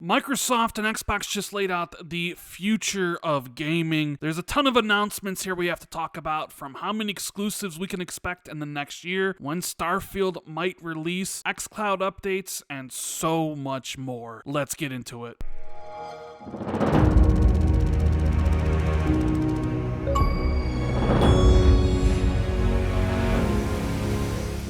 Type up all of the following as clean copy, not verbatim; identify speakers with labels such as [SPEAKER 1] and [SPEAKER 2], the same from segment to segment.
[SPEAKER 1] Microsoft and Xbox just laid out the future of gaming. There's a ton of announcements here we have to talk about, from how many exclusives we can expect in the next year, when Starfield might release, xCloud updates, and so much more. Let's get into it.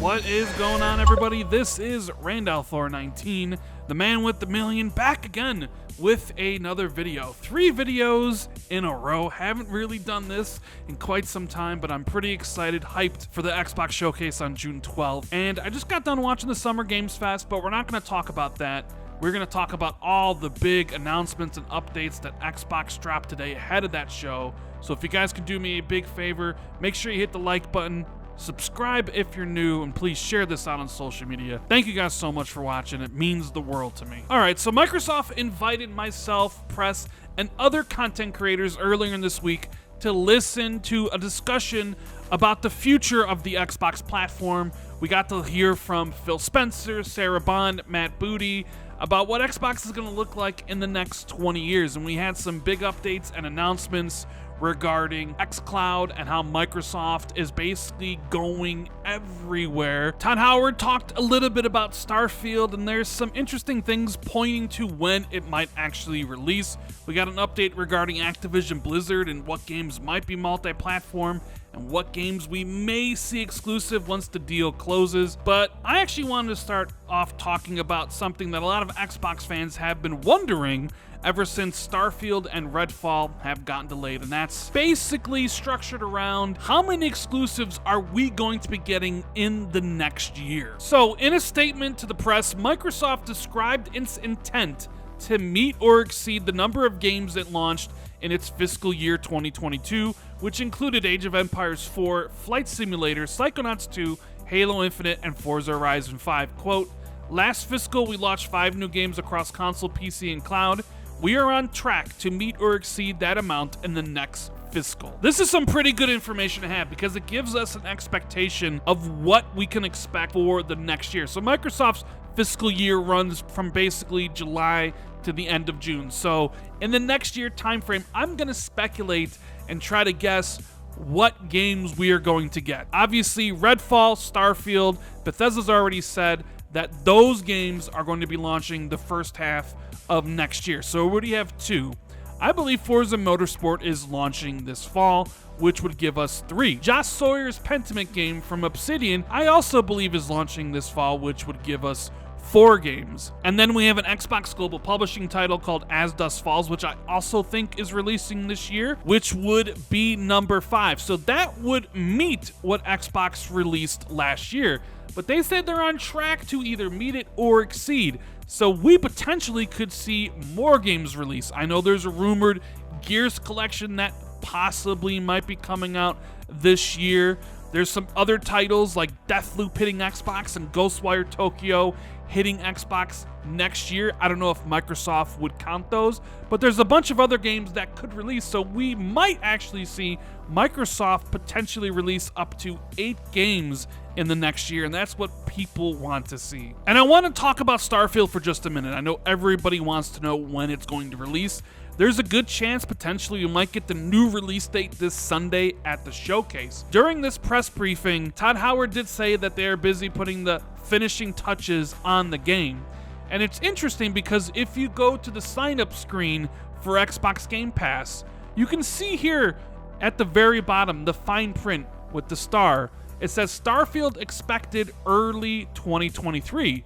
[SPEAKER 1] What is going on, everybody? This is Randall419, the man with the million, back again with another video. 3 videos in a row. Haven't really done this in quite some time, but I'm pretty excited, hyped for the Xbox Showcase on June 12th. And I just got done watching the Summer Games Fest, but we're not going to talk about that. We're going to talk about all the big announcements and updates that Xbox dropped today ahead of that show. So if you guys could do me a big favor, make sure you hit the like button, subscribe if you're new, and please share this out on social media. Thank you guys so much for watching. It means the world to me. Alright, so Microsoft invited myself, press, and other content creators earlier in this week to listen to a discussion about the future of the Xbox platform. We got to hear from Phil Spencer, Sarah Bond, Matt Booty, about what Xbox is going to look like in the next 20 years. And we had some big updates and announcements regarding xCloud and how Microsoft is basically going everywhere. Todd Howard talked a little bit about Starfield, and there's some interesting things pointing to when it might actually release. We got an update regarding Activision Blizzard and what games might be multi-platform and what games we may see exclusive once the deal closes. But I actually wanted to start off talking about something that a lot of Xbox fans have been wondering ever since Starfield and Redfall have gotten delayed, and that's basically structured around how many exclusives are we going to be getting in the next year. So in a statement to the press, Microsoft described its intent to meet or exceed the number of games it launched in its fiscal year 2022, which included Age of Empires 4, Flight Simulator, Psychonauts 2, Halo Infinite, and Forza Horizon 5. Quote, "Last fiscal, we launched 5 new games across console, PC, and cloud. We are on track to meet or exceed that amount in the next fiscal." This is some pretty good information to have because it gives us an expectation of what we can expect for the next year. So Microsoft's fiscal year runs from basically July to the end of June. So in the next year timeframe, I'm going to speculate and try to guess what games we are going to get. Obviously, Redfall, Starfield, Bethesda's already said that those games are going to be launching the first half of next year. So we already have 2. I believe Forza Motorsport is launching this fall, which would give us 3. Josh Sawyer's Pentiment game from Obsidian, I also believe is launching this fall, which would give us 4 games. And then we have an Xbox Global Publishing title called As Dusk Falls, which I also think is releasing this year, which would be number 5. So that would meet what Xbox released last year. But they said they're on track to either meet it or exceed. So we potentially could see more games release. I know there's a rumored Gears collection that possibly might be coming out this year. There's some other titles like Deathloop hitting Xbox and Ghostwire Tokyo hitting Xbox next year. I don't know if Microsoft would count those, but there's a bunch of other games that could release, so we might actually see Microsoft potentially release up to 8 games in the next year, and that's what people want to see. And I want to talk about Starfield for just a minute. I know everybody wants to know when it's going to release. There's a good chance potentially you might get the new release date this Sunday at the showcase. During this press briefing, Todd Howard did say that they are busy putting the finishing touches on the game. And it's interesting because if you go to the sign-up screen for Xbox Game Pass, you can see here at the very bottom the fine print with the star. It says Starfield expected early 2023.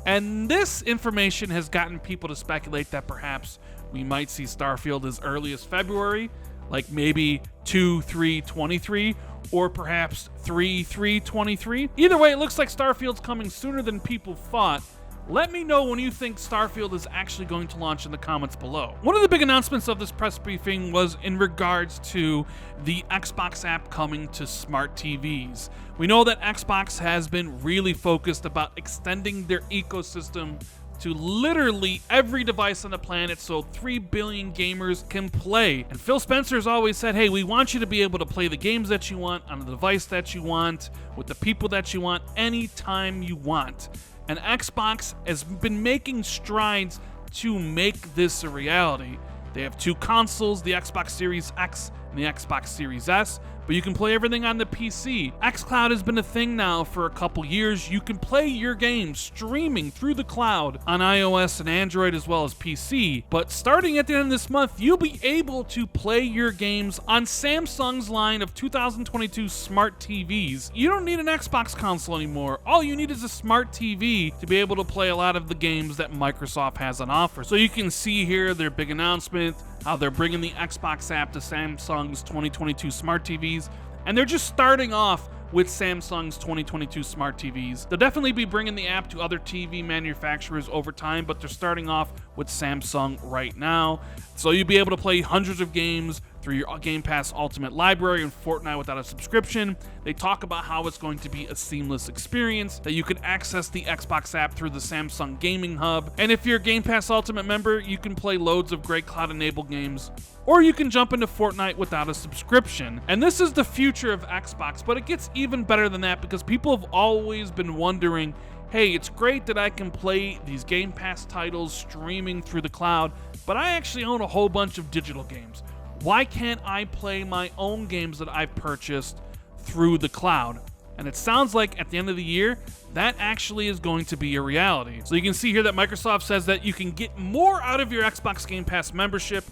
[SPEAKER 1] And this information has gotten people to speculate that perhaps we might see Starfield as early as February, like maybe 2/3/23, or perhaps 3/3/23. Either way, it looks like Starfield's coming sooner than people thought. Let me know when you think Starfield is actually going to launch in the comments below. One of the big announcements of this press briefing was in regards to the Xbox app coming to smart TVs. We know that Xbox has been really focused about extending their ecosystem to literally every device on the planet so 3 billion gamers can play. And Phil Spencer's always said, hey, we want you to be able to play the games that you want on the device that you want, with the people that you want, anytime you want. And Xbox has been making strides to make this a reality. They have 2 consoles, the Xbox Series X and the Xbox Series S, but you can play everything on the PC. xCloud has been a thing now for a couple years. You can play your games streaming through the cloud on iOS and Android as well as PC, but starting at the end of this month, you'll be able to play your games on Samsung's line of 2022 smart TVs. You don't need an Xbox console anymore. All you need is a smart TV to be able to play a lot of the games that Microsoft has on offer. So you can see here their big announcement, how they're bringing the Xbox app to Samsung's 2022 smart TVs, and they're just starting off with Samsung's 2022 smart TVs. They'll definitely be bringing the app to other TV manufacturers over time, but they're starting off with Samsung right now. So you'll be able to play hundreds of games through your Game Pass Ultimate library and Fortnite without a subscription. They talk about how it's going to be a seamless experience, that you can access the Xbox app through the Samsung Gaming Hub. And if you're a Game Pass Ultimate member, you can play loads of great cloud-enabled games, or you can jump into Fortnite without a subscription. And this is the future of Xbox, but it gets even better than that because people have always been wondering, hey, it's great that I can play these Game Pass titles streaming through the cloud, but I actually own a whole bunch of digital games. Why can't I play my own games that I've purchased through the cloud? And it sounds like at the end of the year, that actually is going to be a reality. So you can see here that Microsoft says that you can get more out of your Xbox Game Pass membership,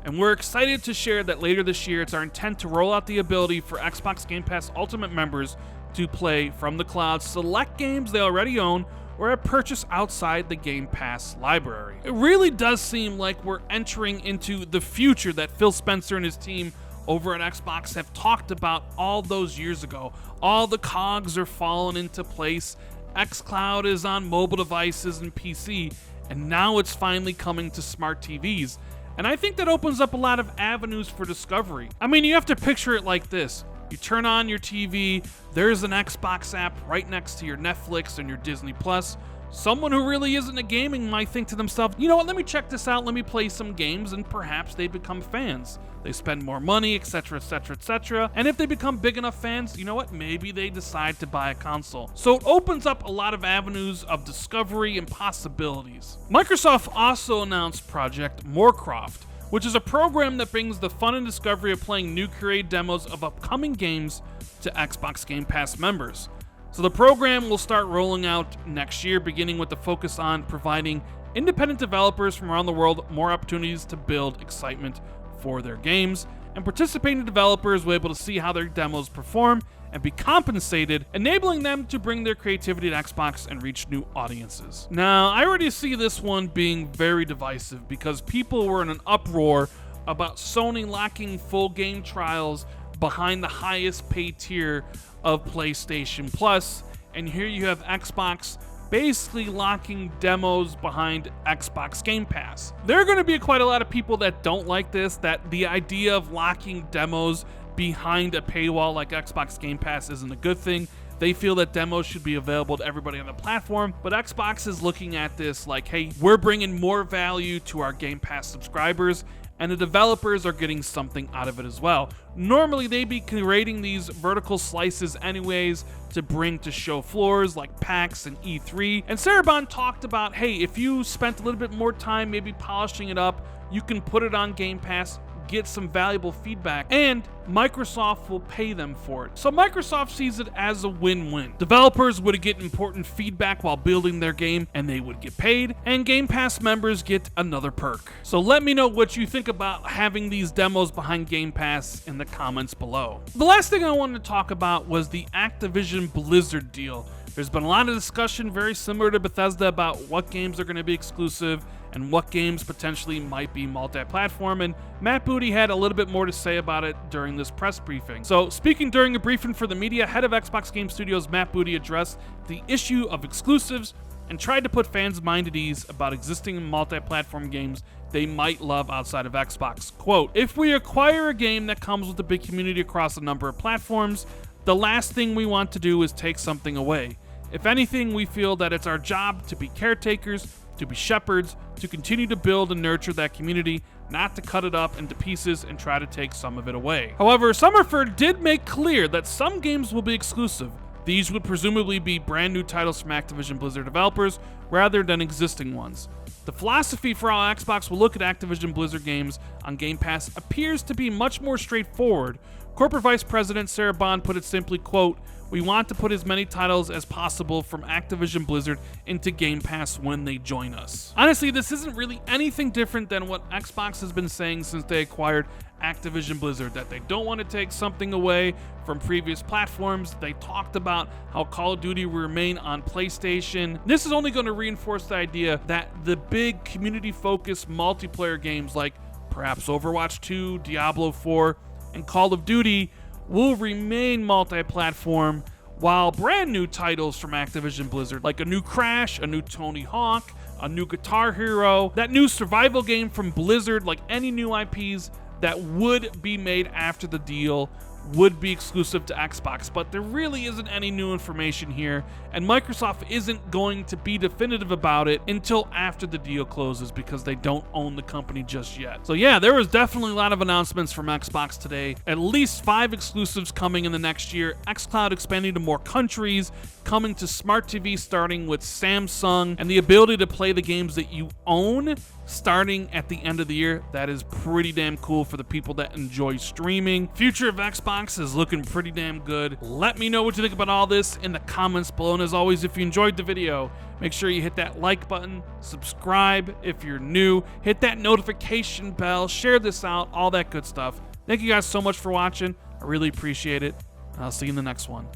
[SPEAKER 1] and we're excited to share that later this year, it's our intent to roll out the ability for Xbox Game Pass Ultimate members to play from the cloud select games they already own or a purchase outside the Game Pass library. It really does seem like we're entering into the future that Phil Spencer and his team over at Xbox have talked about all those years ago. All the cogs are falling into place. xCloud is on mobile devices and PC, and now it's finally coming to smart TVs. And I think that opens up a lot of avenues for discovery. I mean, you have to picture it like this. You turn on your TV, there's an Xbox app right next to your Netflix and your Disney Plus. Someone who really isn't into gaming might think to themselves, you know what, let me check this out, let me play some games, and perhaps they become fans. They spend more money, etc., etc., etc. And if they become big enough fans, you know what, maybe they decide to buy a console. So it opens up a lot of avenues of discovery and possibilities. Microsoft also announced Project Moorcroft, which is a program that brings the fun and discovery of playing new curated demos of upcoming games to Xbox Game Pass members. So the program will start rolling out next year, beginning with the focus on providing independent developers from around the world more opportunities to build excitement for their games, and participating developers will be able to see how their demos perform and be compensated, enabling them to bring their creativity to Xbox and reach new audiences. Now, I already see this one being very divisive because people were in an uproar about Sony locking full game trials behind the highest paid tier of PlayStation Plus, and here you have Xbox basically locking demos behind Xbox Game Pass. There are going to be quite a lot of people that don't like this, that the idea of locking demos behind a paywall like Xbox Game Pass isn't a good thing. They feel that demos should be available to everybody on the platform, but Xbox is looking at this like, hey, we're bringing more value to our Game Pass subscribers, and the developers are getting something out of it as well. Normally, they'd be creating these vertical slices anyways to bring to show floors like PAX and E3. And Sarabon talked about, hey, if you spent a little bit more time maybe polishing it up, you can put it on Game Pass, get some valuable feedback, and Microsoft will pay them for it. So Microsoft sees it as a win-win. Developers would get important feedback while building their game, and they would get paid, and Game Pass members get another perk. So let me know what you think about having these demos behind Game Pass in the comments below. The last thing I wanted to talk about was the Activision Blizzard deal. There's been a lot of discussion very similar to Bethesda about what games are going to be exclusive and what games potentially might be multi-platform, and Matt Booty had a little bit more to say about it during this press briefing. So speaking during a briefing for the media, head of Xbox Game Studios Matt Booty addressed the issue of exclusives and tried to put fans' mind at ease about existing multi-platform games they might love outside of Xbox. Quote, "If we acquire a game that comes with a big community across a number of platforms, the last thing we want to do is take something away. If anything, we feel that it's our job to be caretakers, to be shepherds, to continue to build and nurture that community, not to cut it up into pieces and try to take some of it away." However, Summerford did make clear that some games will be exclusive. These would presumably be brand new titles from Activision Blizzard developers rather than existing ones. The philosophy for how Xbox will look at Activision Blizzard games on Game Pass appears to be much more straightforward. Corporate Vice President Sarah Bond put it simply, quote, "We want to put as many titles as possible from Activision Blizzard into Game Pass when they join us." Honestly, this isn't really anything different than what Xbox has been saying since they acquired Activision Blizzard, that they don't want to take something away from previous platforms. They talked about how Call of Duty will remain on PlayStation. This is only going to reinforce the idea that the big community-focused multiplayer games like perhaps Overwatch 2, Diablo 4, and Call of Duty will remain multi-platform, while brand new titles from Activision Blizzard, like a new Crash, a new Tony Hawk, a new Guitar Hero, that new survival game from Blizzard, like any new IPs that would be made after the deal, would be exclusive to Xbox. But there really isn't any new information here, and Microsoft isn't going to be definitive about it until after the deal closes, because they don't own the company just yet. So yeah, there was definitely a lot of announcements from Xbox today. At least 5 exclusives coming in the next year, xCloud expanding to more countries, coming to smart TV starting with Samsung, and the ability to play the games that you own starting at the end of the year. That is pretty damn cool for the people that enjoy streaming. Future of Xbox is looking pretty damn good. Let me know what you think about all this in the comments below, and as always, if you enjoyed the video, make sure you hit that like button, subscribe if you're new, hit that notification bell, share this out, all that good stuff. Thank you guys so much for watching. I really appreciate it. I'll see you in the next one.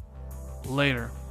[SPEAKER 1] Later.